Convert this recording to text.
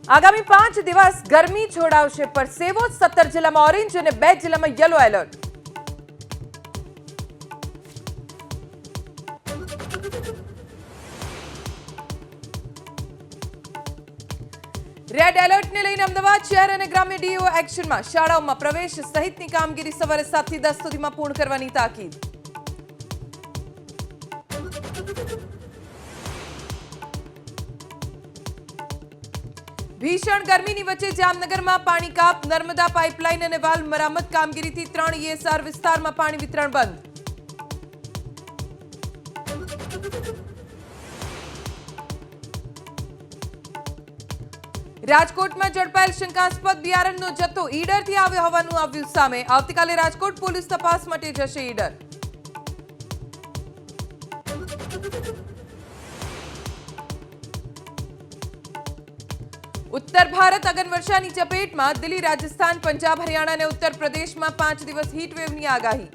આગામી 5 દિવસ ગરમી છોડાવશે પરસેવો 17 જિલ્લામાં ઓરેન્જ અને 2 જિલ્લામાં યલો એલર્ટ। રેડ એલર્ટને લઈને અમદાવાદ શહેર અને ગ્રામ્ય ડીઓ એક્શનમાં। શાળાઓમાં પ્રવેશ સહિતની કામગીરી સવારે 7 થી 10 સુધીમાં પૂર્ણ કરવાની તાકીદ। भीषण गर्मी वच्चे जामनगर में पानी काप। नर्मदा पाइपलाइन और वाल्व मरामत कामगीरी थी 3 ESR विस्तार में पानी वितरण बंद। राजकोट में झड़पाયેલ शंकास्पद बियारणનો જથ્થો ઈડરથી આવ્યો હોવાનું આવ્યું સામે। આવતીકાલે રાજકોટ પોલીસ તપાસ માટે જશે ઈડર। उत्तर भारत अगन वर्षा की चपेट में। दिल्ली, राजस्थान, पंजाब, हरियाणा और उत्तर प्रदेश में 5 दिवस हीट वेव की आगाही।